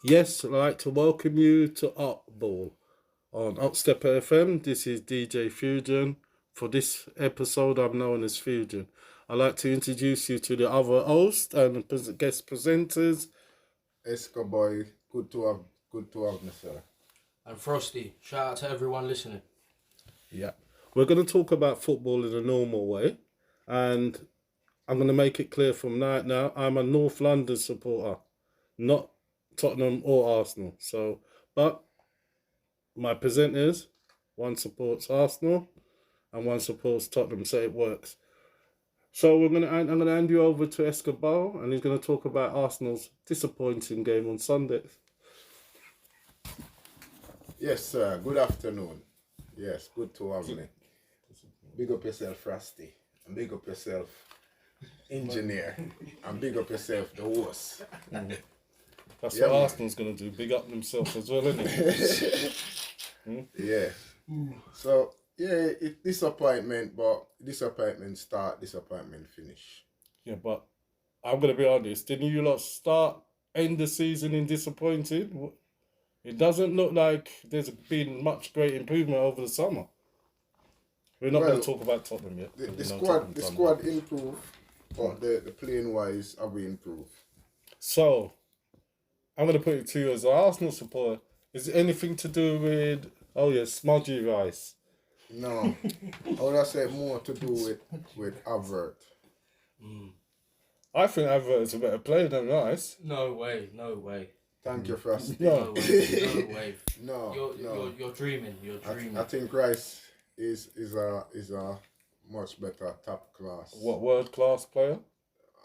Yes, I'd like to welcome you to HOTBALL on Upstep FM. This is DJ Fusion. For this episode, I'm known as Fusion. I'd like to introduce you to the other host and guest presenters. Escoballer, good to have me, sir. And Frosty. Shout out to everyone listening. Yeah. We're going to talk about football in a normal way. And I'm going to make it clear from now, I'm a North London supporter, not Tottenham or Arsenal. So, but my presenters, one supports Arsenal and one supports Tottenham, so it works. So I'm gonna hand you over to Escoballer, and he's gonna talk about Arsenal's disappointing game on Sunday. Yes, sir. Good afternoon. Yes, good to have me. Big up yourself, Frosty. And big up yourself, engineer. And big up yourself, the host. That's Yeah, what man. Arsenal's gonna do. Big up themselves as well, isn't it? Yeah. So, yeah, it's disappointment, but disappointment start, disappointment finish. Yeah, but I'm gonna be honest. Didn't you lot end the season in disappointed? It doesn't look like there's been much great improvement over the summer. We're not going to talk about Tottenham yet. The squad improved, but the playing wise have we improved. So, I'm going to put it to you as an Arsenal supporter. Is it anything to do with, smudgy rice? No. I would have said more to do with Avert. I think Havertz a better player than Rice. No way. Thank you, Frosty. No. No way. No, You're dreaming. You're dreaming. I think Rice is a much better top class. What world-class player?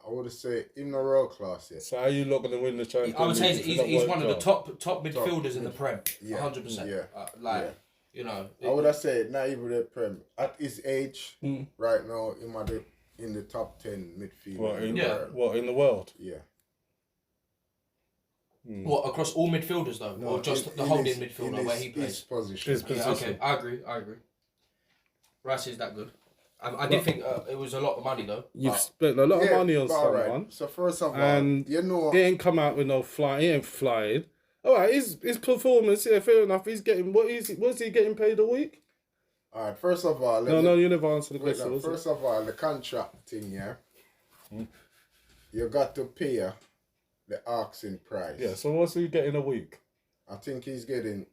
I would say in the world class, yes. So how are you not going to win the Champions League? I would say if you're he's not one of the world-class? top midfielders in the Prem. Yeah. 100%. Yeah. You know. I would have said not even the Prem. At his age, right now, he might be in the top 10 midfield. What, in the world? Yeah. What, across all midfielders though? No, or just the in holding his- midfielder in where he his plays? position. His Yeah, position. okay. I agree. Rice is that good. I did think it was a lot of money though. You've but- spent a lot of money on but alright. someone. So first of all, And you know, he ain't come out with no fly. He ain't flying. All right, his performance, yeah, fair enough. He's getting what's he getting paid a week? alright, first of all, No, you never answered the wait, question. was it? first of all, the contract thing, yeah. You got to pay the asking price. Yeah. So what's he getting a week? I think he's getting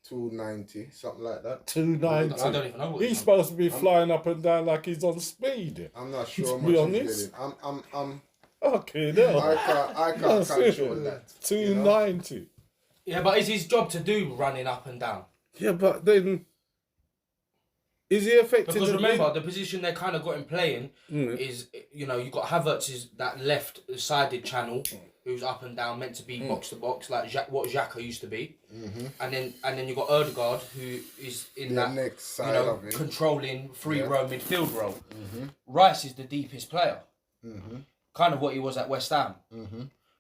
290, something like that. $290. I don't even know what He's supposed to be flying up and down like he's on speed. I'm not sure how To be much honest. he's getting. I'm Okay, no. I can't control that. 290. Yeah, but it's his job to do running up and down. Yeah, but then is he affected? Because remember, the position they kind of got him playing Mm. is, you know, you got Havertz is that left-sided channel who's up and down, meant to be box to box, like what Xhaka used to be. And then you got Erdegaard, who is in The that next side you know of it. controlling free roam midfield role. Rice is the deepest player, kind of what he was at West Ham.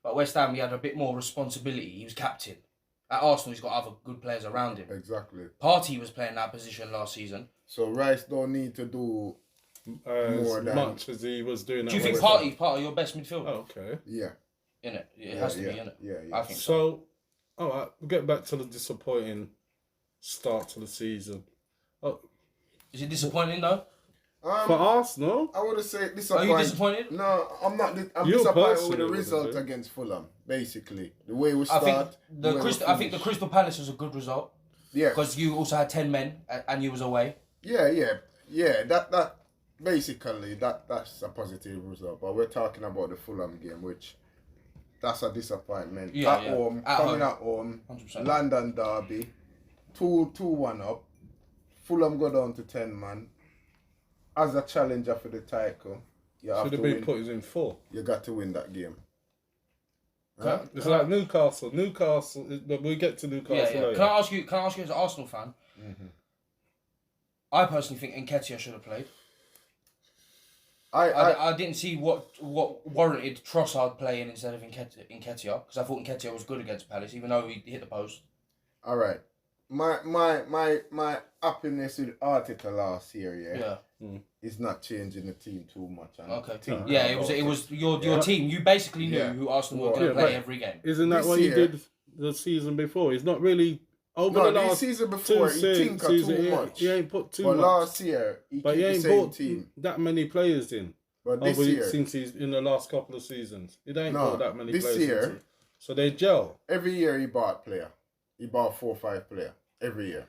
But West Ham, he had a bit more responsibility. He was captain. At Arsenal, he's got other good players around him. Exactly. Partey was playing that position last season. So Rice don't need to do more as than much as he was doing. Do you at think West Ham. Partey's part of your best midfielder? Oh, okay. yeah. Innit? It has to be, innit? Yeah. I think so. So, all right, we'll get back to the disappointing start to the season. Oh, Is it disappointing though? for Arsenal, I would have said Are disappointed. you disappointed? No, I'm not. I'm You disappointed with personally the would've result been. against Fulham. Basically, the way we I start. think the way we I think the finish. Crystal Palace was a good result Yeah. because you also had 10 men and you was away. Yeah. That basically that's a positive result. But we're talking about the Fulham game, which that's a disappointment. Yeah, at yeah. home, At coming home. at home, 100%. London derby, 2-1 up. Fulham go down to 10 man. As a challenger for the title, you have should to have been win. put in 4. You got to win that game. It's like Newcastle. We'll get to Newcastle Yeah. later. Can I ask you as an Arsenal fan? I personally think Nketiah should have played. I didn't see what warranted Trossard playing instead of Nketiah because I thought Nketiah was good against Palace even though he hit the post. All right. My happiness with Arteta last year, Yeah. is not changing the team too much. And Okay. think Yeah, about it was your team. You basically knew who Arsenal were going to Yeah, play but- every game. Isn't that This what you year- did the season before. He's not really over No, the the last season before, he tinker too much. He ain't put too But much. last year, he But kept he the ain't same brought team. that many players in. But this year, since he's in the last couple of seasons, he ain't No, brought that many this players. year- into, so they gel. every year he bought player. He bought 4 or 5 player every year.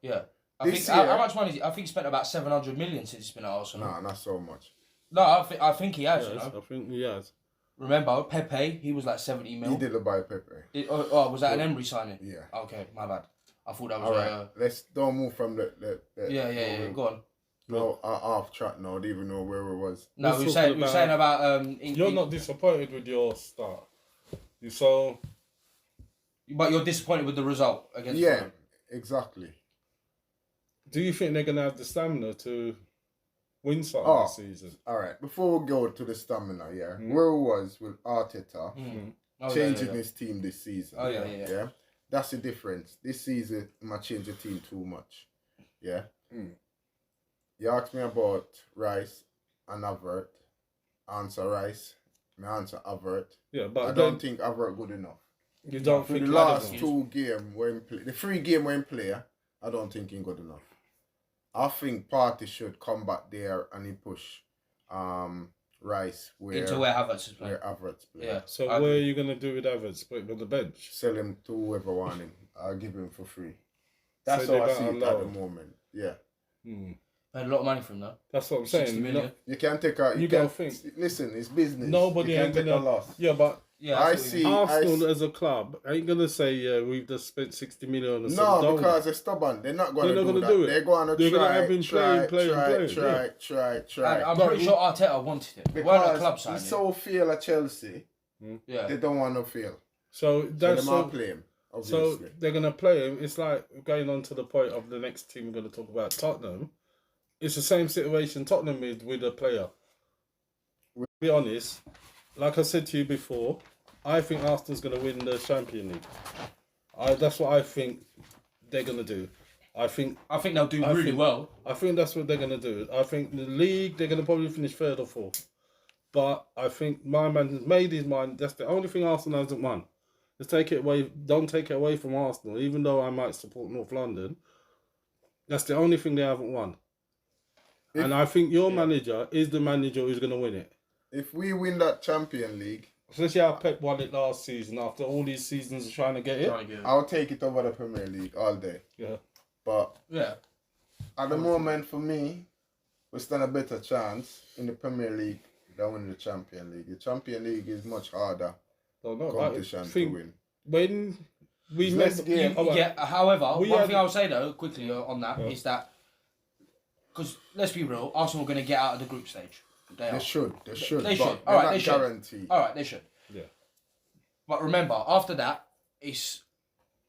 Yeah. I This think year- how much money? I think he spent about 700 million since he's been at Arsenal. Nah, not so much. No, I think he has. You Yes, know. I think he has. Remember Pepe? He was like 70 mil. He didn't buy Pepe. Was that an Emery signing? Yeah. Okay, my bad. I thought that was All right, let's don't move from the yeah. Go on. No, off track now. I don't even know where it was. No, Let's we were talk saying about You're not disappointed with your start. You saw. but you're disappointed with the result against. Yeah, Fulham. exactly. Do you think they're gonna have the stamina to win something Oh. this season? All right, before we go to the stamina, where it was with Arteta Oh, changing yeah. his team this season. Oh, yeah. That's the difference. This season, I might change the team too much. Yeah. You asked me about Rice and Avert. Answer Rice. My answer Avert. Yeah, but I don't think Avert good enough. you don't For think the he last has 2 games when play, the 3 game when play, I don't think he good enough. I think Party should come back there and he push Rice where Havertz is playing. where Havertz play. Yeah. So I what are agree. you gonna do with Havertz? Put him on the bench? Sell him to whoever want him. I'll give him for free. That's So how I they see got it a at low. the moment. Yeah. Paid a lot of money for him though. That's what I'm 60 saying. million. You can't take a You can't, gotta think. Listen, it's business. Nobody you ain't can't take gonna. a loss. Yeah, but Yeah, I that's what we see- mean. Arsenal as a club ain't gonna say, yeah, we've just spent 60 million on No, something. because they're stubborn. They're not going They're to not do gonna that. do it. They're going to They're try, gonna have him try, playing, try. And I'm But pretty sure Arteta wanted it. It weren't a club Because signing. he's so fail at Chelsea, Yeah. they don't want to fail. So So that's they might play him, so obviously. they're gonna play him. It's like going on to the point of the next team we're gonna talk about, Tottenham. It's the same situation Tottenham is with a player. To be honest, like I said to you before, I think Arsenal's gonna win the Champions League. That's what I think they're gonna do. I think they'll do really think- well. I think that's what they're gonna do. I think the league they're gonna probably finish 3rd or 4th. But I think my man has made his mind. That's the only thing Arsenal hasn't won. Let's take it away. Don't take it away from Arsenal. Even though I might support North London, that's the only thing they haven't won. And I think your manager is the manager who's gonna win it. If we win that Champion League, Especially how Pep won it last season. After all these seasons of trying to get it. I'll take it over the Premier League all day. Yeah. But Yeah. at the moment, for me, we stand a better chance in the Premier League than winning the Champion League. The Champion League is much harder Don't know. competition I to think win. when we Let's met, get- Yeah. However, We one had- thing I would say though, quickly on that, is that because let's be real, Arsenal are going to get out of the group stage. They should. They But should. they're All right, not they should. guaranteed. All right, they should. Yeah. But remember, after that, it's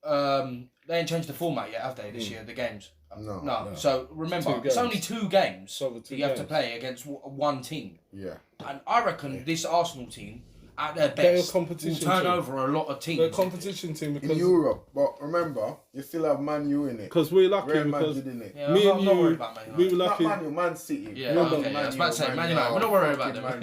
they ain't changed the format yet, have they? This year, the games. No. So remember, 2 it's games. only 2 games So the that 2 you have to games. play against one team, Yeah. and I reckon this Arsenal team, at their They're a best, will competition turn team. over a lot of teams. the competition team In because Europe, but remember, you still have Man U in it. we're lucky Real because Madrid in it. Yeah, me I'm and not you, worried about Man we were United. Not lucky. Man U, Man City. Yeah, Remember okay, yeah, I was about to say, Man Man United. We're not worried about them.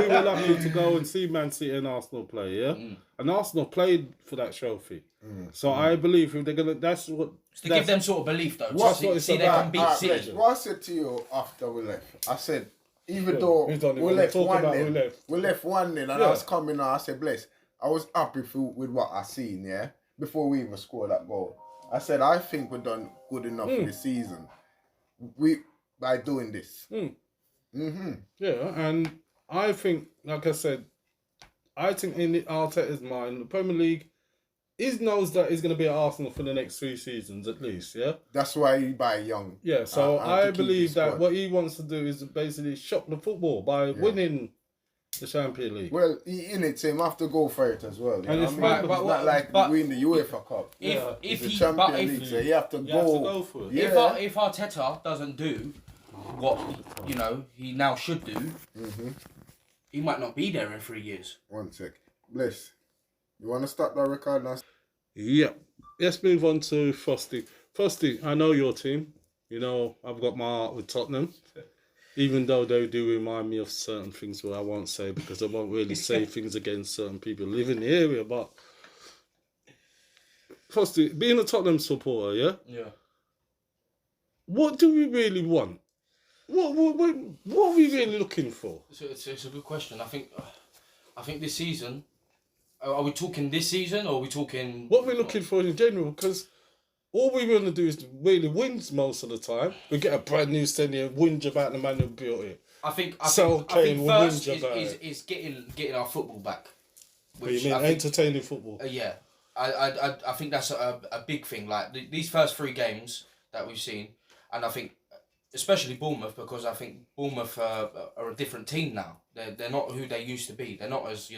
We were lucky to go and see Man City and Arsenal play, yeah? And Arsenal played for that trophy. So I believe if they're gonna that's what To give them sort of belief though, What- to it's see they about. can beat Alright, City. Bless, what I said to you after we left, I said, even though we don't we even left talk one about nil, we left. 1-0, and Yeah. I was coming out, I said, Bless, I was happy with what I seen, yeah, before we even scored that goal. I said, I think we've done good enough for the season. By doing this. Yeah, and I think, like I said, I think in Arteta's mind, the Premier League, he knows that he's going to be at Arsenal for the next 3 seasons at least, yeah? That's why you buy young. Yeah, so and to I keep believe his that squad. what he wants to do is basically shop the football by winning the Champions League. Well, he in it, so he have to go for it as well. You And know it's what I right, mean? but It's what- not like but- we win the UEFA Cup. If It's the he, Champions but League, if, so you have to You go. have to go for it. Yeah. if Arteta doesn't do what he now should do, he might not be there in 3 years. 1 sec. Bless. You want to start that record now? Yeah. Let's move on to Frosty. Frosty, I know your team. You know, I've got my heart with Tottenham. Even though they do remind me of certain things where I won't say because I won't really say things against certain people who live in the area. But Frosty, being a Tottenham supporter, yeah? Yeah. What do we really want? What are we really looking for? It's a good question. I think this season. Are we talking this season or are we talking? What we're looking for in general, because all we want to do is really wins most of the time. We get a brand new stadium, whinge about the man who built it. I think Kane, first we'll whinge is getting our football back. What you mean, entertaining football? Yeah, I think that's a big thing. Like these first 3 games that we've seen, and I think especially Bournemouth, because I think Bournemouth are a different team now. They're not who they used to be. They're not as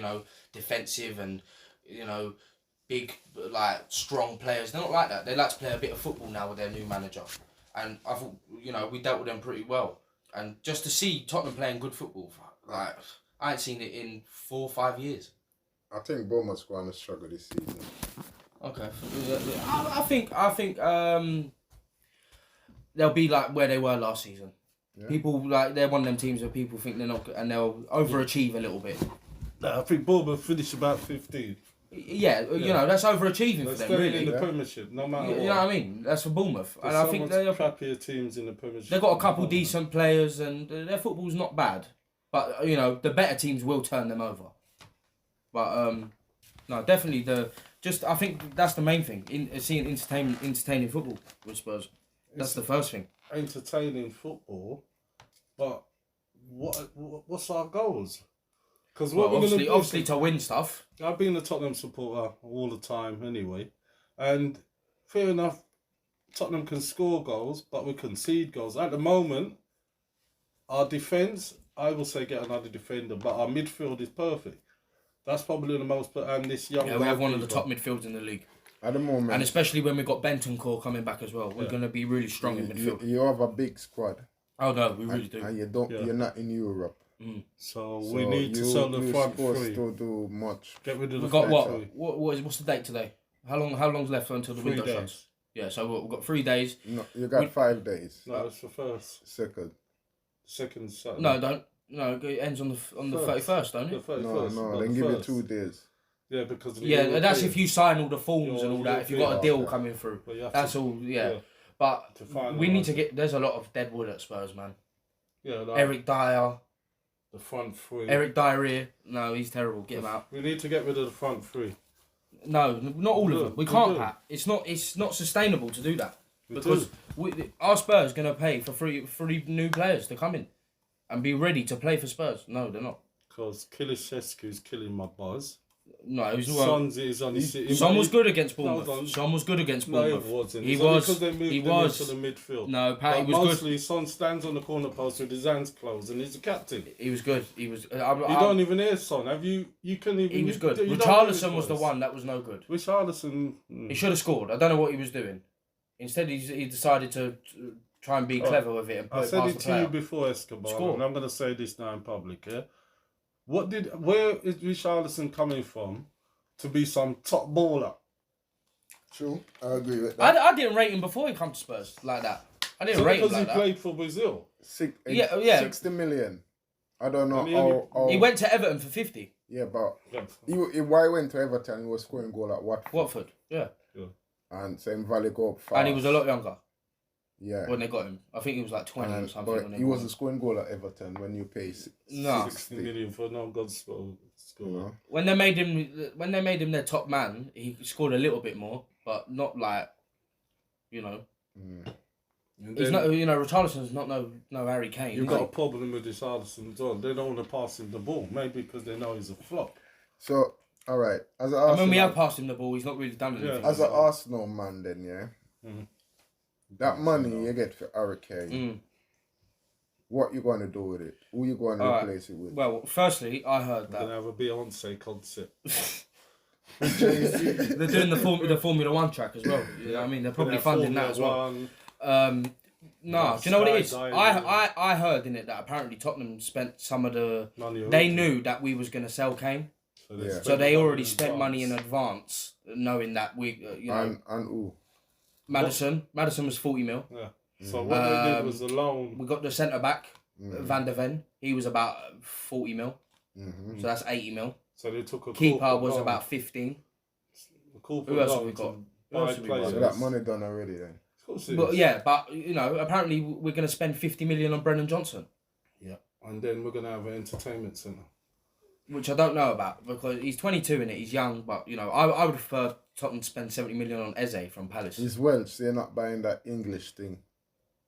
defensive and big like strong players. They're not like that. They like to play a bit of football now with their new manager, and I thought we dealt with them pretty well. And just to see Tottenham playing good football, like I ain't seen it in 4 or 5 years. I think Bournemouth's going to struggle this season. Okay, I think they'll be like where they were last season. Yeah. People they're one of them teams where people think they're not, and they'll overachieve a little bit. No, I think Bournemouth finished about 15. Yeah, that's overachieving for them. Really, in the Premiership, no matter what. You know what I mean? That's for Bournemouth, and I think they're crappier teams in the Premiership. They've got a couple decent players, and their football's not bad. But the better teams will turn them over. But no, definitely I think that's the main thing. Seeing entertaining football with Spurs. That's the first thing. Entertaining football, but what's our goals? Because obviously to win stuff. I've been a Tottenham supporter all the time anyway, and fair enough, Tottenham can score goals, but we concede goals. At the moment, our defence, I will say get another defender, but our midfield is perfect. That's probably the most, and this young. Yeah, we have one of the top midfields in the league. At the moment. And especially when we've got Bentancur coming back as well. We're going to be really strong in midfield. You have a big squad. Oh, no, we really do. And you're not in Europe. Mm. So we need to sell the front three. You're supposed to do much. Get rid of the front three. What's the date today? How long's left until the window shuts? Yeah, so we've got 3 days. No, you got 5 days. No, it's the first. Second Saturday. No, don't. No, it ends on the 31st, don't it? The 31st. No, then give you 2 days. Yeah, because that's if you sign all the forms and all that. If you've got a deal coming through, that's all. Yeah, but we need to get. There's a lot of dead wood at Spurs, man. Yeah, Eric Dyer, the front three. Eric Dyer, no, he's terrible. Get him out. We need to get rid of the front three. No, not all of them. We can't, Pat. It's not sustainable to do that because our Spurs are gonna pay for three new players to come in and be ready to play for Spurs. No, they're not. Because Kilishescu's killing my buzz. No, he was Son was good against Bournemouth. Son was good against Bournemouth. No, he wasn't. He was. Because they moved him into the midfield. No, Pat, he was mostly, good. Son stands on the corner post with his hands closed, and he's the captain. He was good. He was. You don't even hear Son. Have you? You couldn't even. He was good. Richarlison was the one that was no good. Richarlison. He should have scored. I don't know what he was doing. Instead, he decided to try and be clever with it and put I it said past it the to you before, Escoballer, and I'm going to say this now in public. Yeah. Where is Richarlison coming from? To be some top baller. True, I agree with that. I didn't rate him before he came to Spurs like that. I didn't rate him like that. Because he played for Brazil. 60 million. I don't know how... He went to Everton for 50. Yeah, but why he went to Everton, he was scoring goal at Watford, yeah. And same Valley go up fast. And he was a lot younger. Yeah. When they got him. I think he was like 20 or something. But he wasn't scoring goal at Everton when you pay 60 million for no God's score. When they made him their top man, he scored a little bit more, but not like, He's not, Richarlison's not no Harry Kane. You've got a problem with Richarlison as well. They don't want to pass him the ball, maybe because they know he's a flop. So, all right. When we have passed him the ball, he's not really done anything. As an Arsenal man, then, yeah? Mm-hmm. That money you get for Harry Kane, what you going to do with it? Who you going to replace it with? Well, firstly, I heard that. We're going to have a Beyonce concert. They're doing the Formula 1 track as well. You know what I mean? They're probably funding that as well. Do you know what it is? I heard in it that apparently Tottenham spent some of the money. They knew that we was going to sell Kane. So they already spent money in advance, knowing that we, And who? Madison was 40 mil. Yeah. So what they did was a loan. We got the centre back, Van der Ven. He was about 40 mil. Mm-hmm. So that's 80 mil. So they took a keeper was about 15. Who else have we got? Five be players. So that money done already then. Of course it But is. yeah, but apparently we're going to spend 50 million on Brennan Johnson, Yeah. And then we're going to have an entertainment centre. which I don't know about because he's 22 in it. He's young, but I would prefer Tottenham to spend 70 million on Eze from Palace. He's Welsh, they're not buying that English thing.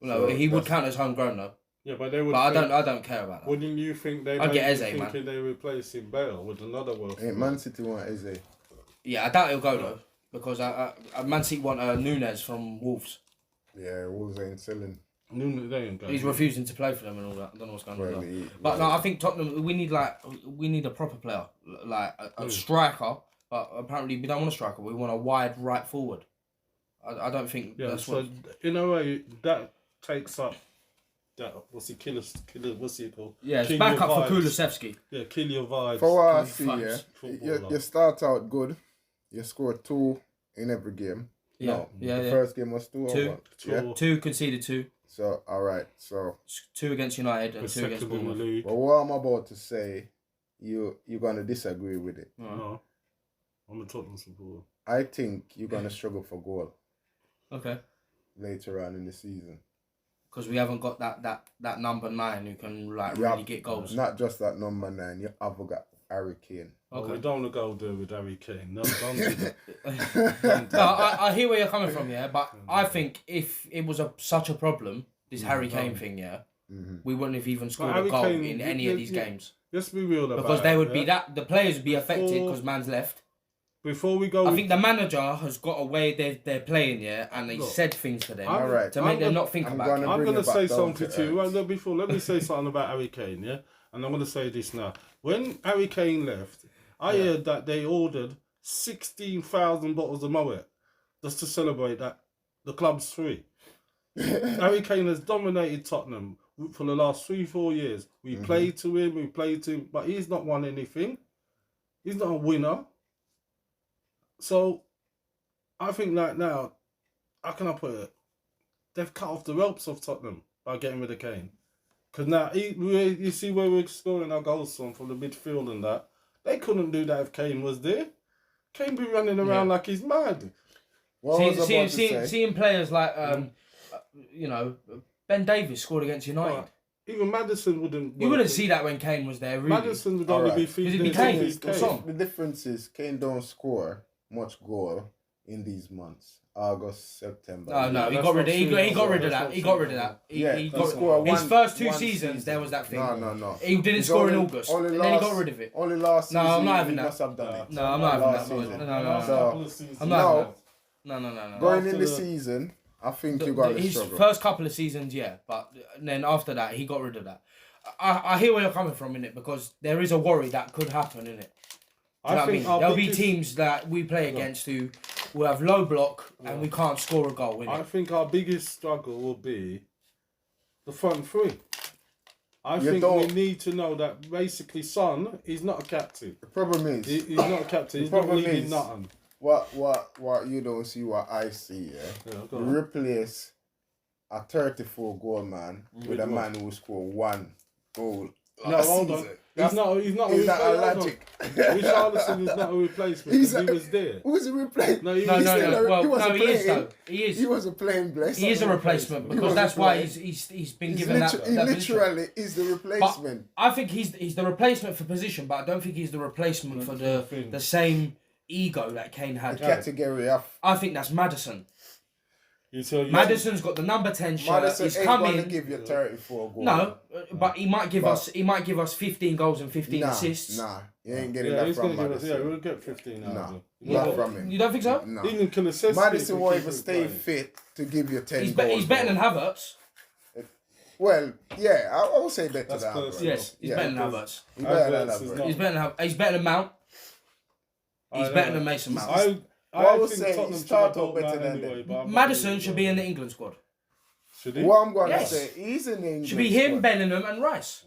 No, So he would that's- count as homegrown though. Yeah, but they would. But think, I don't care about that. Wouldn't you think they? I'd get Eze, thinking they replacing Bale with another Welsh? Ain't Man City want Eze. Yeah, I doubt he'll go though because Man City want Nunes from Wolves. Yeah, Wolves ain't selling. No, they ain't going. He's refusing to play for them and all that. I don't know what's going on. Well, There. But no, I think Tottenham. We need a proper player, like a striker. But apparently we don't want a striker. We want a wide right forward. I don't think Yeah, that's so what. in a way that takes up that what's he called? Yeah, it's Kill back your up for vibes. Kulusevski. Yeah, kill your vibes. For what I Good see, vibes. you start out good. You score 2 in every game. Yeah, No, yeah, the yeah. first game was 2 or Two. what? Two. Yeah. 2 conceded 2. So, alright. So, 2 against United and We're 2 against second in the Bournemouth. league. but what I'm about to say, you're going to disagree with it. No, I'm a Tottenham supporter. I think you're going to struggle for goal Okay. later on in the season. Because we haven't got that number 9 who can Yeah, really get goals. Not just that number 9, you have got Harry Kane. Oh, we Okay. don't want to go there with Harry Kane. No, don't do that. No, I hear where you're coming from, yeah, but I think if it was such a problem, this Harry Kane thing, yeah, we wouldn't have even scored a Harry goal Kane, in any of these games. Let's be real about Because they it, would yeah? be the players would be affected Before- because man's left. Before we go, I think the manager has got a way they're playing, yeah, and they Look, said things to them I'm- Alright. to make I'm them gonna- not think I'm about gonna it. I'm bring going to it back say down something to to you. earth. Well, before, let me say something about Harry Kane, yeah? And I'm going to say this now. When Harry Kane left, I heard that they ordered 16,000 bottles of Moet just to celebrate that the club's free. Harry Kane has dominated Tottenham for the last 3-4 years. We played to him, but he's not won anything. He's not a winner. So, I think that now, how can I put it? They've cut off the ropes of Tottenham by getting rid of Kane. Because now, you see where we're scoring our goals from the midfield and that. They couldn't do that if Kane was there. Kane be running around like he's mad. What was I about to say? Seeing players like, Ben Davies scored against United. Right. Even Maddison wouldn't. You wouldn't see that when Kane was there, really. Maddison would only be Alright. feeding Because it'd be Kane or Son. The difference is Kane don't score much goal in these months. August, September. No, No, he that's got rid not of. He true. got rid of That's that. not He true. got rid of that. Yeah, He he got scored his one- first 2 one seasons. season. There was that thing. No. He didn't It's score in only- August, only and then he last- got rid of it. Only last No, season I'm not he having that. must have done it. No, I'm not having Last that. season. No. So, I'm not having no, that. No. going After in the the- season, I think you're going to His struggle. first couple of seasons, yeah, but then after that, he got rid of that. I hear where you're coming from in it because there is a worry that could happen in it. Do you know what I mean? our There'll be biggest- teams that we play against who will have low block and we can't score a goal in I it. think our biggest struggle will be the front three. I You think don't- we need to know that basically Son is not a captain. The problem is, He's not a captain. He's not problem leading is- nothing. what you don't see, what I see, yeah? Yeah, go You on. replace a 34 goal man with a man who scored 1 goal. No, last hold on. season. He's not a Is that a replacement. logic? Richarlison is not a replacement He's because a- he was there. Who's a replacement? No, he No, was no, there. no. Well, he wasn't no, he is playing. though. He is. He wasn't playing, bless. He is a replacement because wasn't that's why playing. he's been He's given that. he that position. literally is the replacement. I think he's the replacement for position, but I don't think he's the replacement for the same ego that Kane The had. category of I think that's Maddison. You Madison's got the number 10 shirt. Madison He's ain't come gonna in. give you 34 goals. No, but he might give But- us 15 goals and 15 assists. Nah, you ain't getting Yeah, that he's from going to give us. Yeah, Madison. we'll get 15 out of Nah, him. not from him. You don't think so? No. Even can assist. Madison me won't if even he's stay playing. fit to give you 10 He's goals. better than bro. Havertz. Well, yeah, I would say better That's than close. Havertz. Yes, he's Yeah, better than because- Havertz. He's better than Havertz is Havertz. not- He's better than Mount. He's better than Mason Mount. I would think say Tottenham he should started adopt better that than anyway, them. but I'm not Maddison really should be in the sure. England squad. Should he? What I'm going Yes. to say, he's in the England Should be him, squad. Bellingham, and Rice.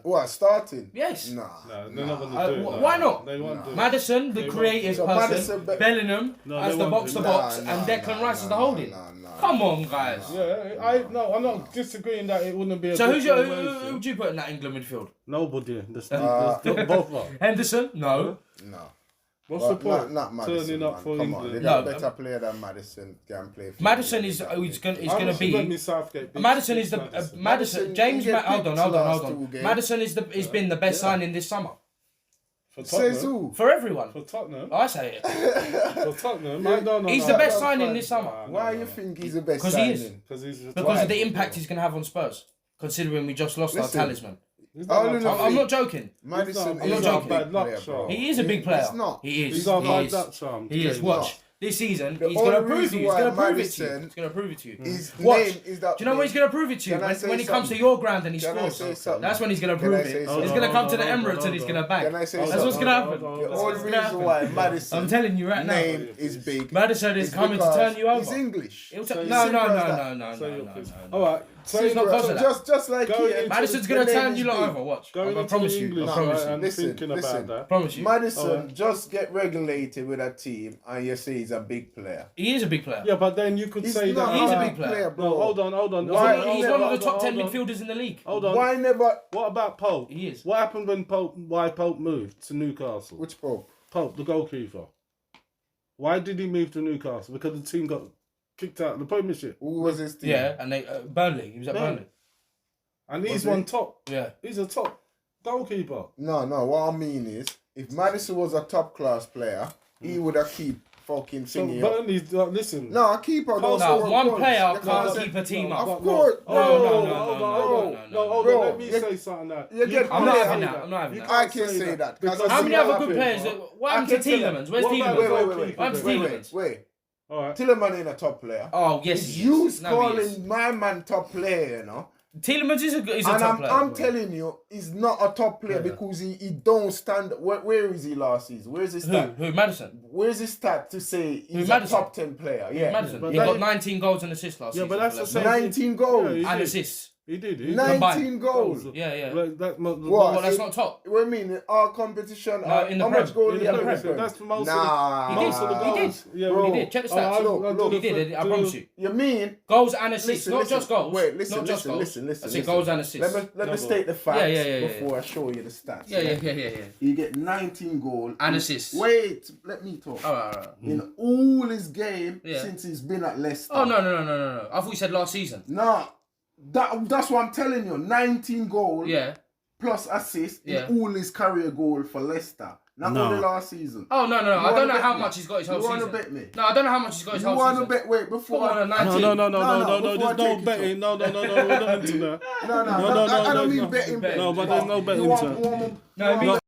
What, starting? Yes. Nah. No, they're not going to do it. no. Why not? They won't do it. Madison, the They creative won't. person. Madison, Bellingham No, as they the won't box do to that. box, and Declan Rice as the holding. Nah. Come on, guys. Yeah, I'm not disagreeing that it wouldn't be a So good who formation. would you put in that England midfield? Nobody. There's not both of them. Henderson? No. No. What's the point? Not Madison, Turning up man. for Come on, England. they got No, a better player than Madison can play for Madison England. is going How to much you went be. me Southgate? Big Madison is the Madison. Madison. James, he get hold on, picked hold last on. two games. Madison has been the best signing this summer For Tottenham. Says who? for everyone. For Tottenham. I say it For Tottenham. No, He's no, the best no, signing fine. this summer. Why you think he's the best 'Cause he is. signing? Because he's because of the impact he's going to have on Spurs. Considering we just lost Listen, our talisman. I'm not joking. Madison I'm not is joking. a big player, He bro. He is a big player. He's not. He is. He's our He bad is. luck charm. He is. He's Watch. not. This season, The he's going to only prove reason it. He's why going to prove it to you. Madison He's going to prove it to you. His Watch. name is that. Do you know what he's going to prove it to you? Can I say When he comes to something? your ground and he Can I scores. say something? That's when he's going to Can I prove say it. something? He's going to come to the Hold on, Emirates hold and he's on. going to bang. Can I say That's something? what's going to happen. Hold on, The That's only what's going to reason why happen. Madison I'm telling you right now. name is big. Madison is is coming to because turn you over. He's English. He'll So no, you- no, simple no, as that. no, no, So no, you're no, pissed. no. All right. So It's not you- because of that. Just like Going here, into- Madison's the going to name turn is you lot big. over. Watch. Going I into promise the you. English I promise right, you. and Listen, thinking listen. about that. Promise you. Madison Alright. just get regulated with a team, and you say he's a big player. He is a big player. Yeah, but then you could He's say not. that. He's a about- big player. bro. No, hold on. Why- He's Hold one of the top 10 hold on. midfielders in the league. Hold on. Why never? What about Pope? He is. What happened when Pope moved to Newcastle? Which Pope? Pope, the goalkeeper. Why did he move to Newcastle? Because the team got kicked out of the Premiership. Who was his team? Yeah, and they Burnley. He was at Burnley. And he's Was he? one top. Yeah. He's a top goalkeeper. No. What I mean is, if Madison was a top class player, he would have keep fucking So thingy up. Burnley, listen. No, a keeper don't No, score one points. player You can't say- keep a team up. Of course. No. Hold on. Bro, Let me you- say something that. you get I'm not player- having that. I'm not having You that. I can't can say that. Because How many other good happened? players? What happened to I can tell Tielemans? Where's What about- Tielemans? Wait. What happened to Tielemans? Wait. All right. Tielemans ain't a top player. Oh, yes, It's he you is. No, he is. calling my man top player, you know. Tielemans is a And top player. I'm telling you, he's not a top player because he don't stand. Where is he last season? Where's his stat? Who? Madison. Where's his stat to say he's a Madison? top 10 player? Yeah, Madison. but He that- got 19 goals and assists last Yeah, season. but that's for the Leicester. same. 19 goals. Yeah, And assists. He did. 19 goals. Yeah. Like, that, What? Well, that's not top. What I mean, our competition. No, in the how Prem. much goal In he the had? Premier League, that's most Nah, of the, He most did. of the He did. goals. Yeah, Bro. He did. Check the Oh, stats. look, He did. I promise you. You mean? Goals and assists, Listen, not listen. just goals. Wait, listen, not just listen, goals. listen, listen, I said listen. goals and assists. Let me state the facts Yeah. before I show you the stats. Yeah. You get 19 goals And assists. Wait, let me talk. All right. In all his game Yeah. since he's been at Leicester. Oh no! I thought you said last season. Nah, that's what I'm telling you. 19 goals Yeah. plus assists Yeah. in all his career goal for Leicester. Not No. only last season. Oh no! I wanna don't know bet how me? much he's got his whole You season. wanna bet me? No, I don't know how much he's got his You whole want to season. bet? Wait, before Put him on a No, 19. no, No, there's before I no take it betting. No, we're not into that. No, I don't mean betting. No, but there's no betting, You sir. want No, me-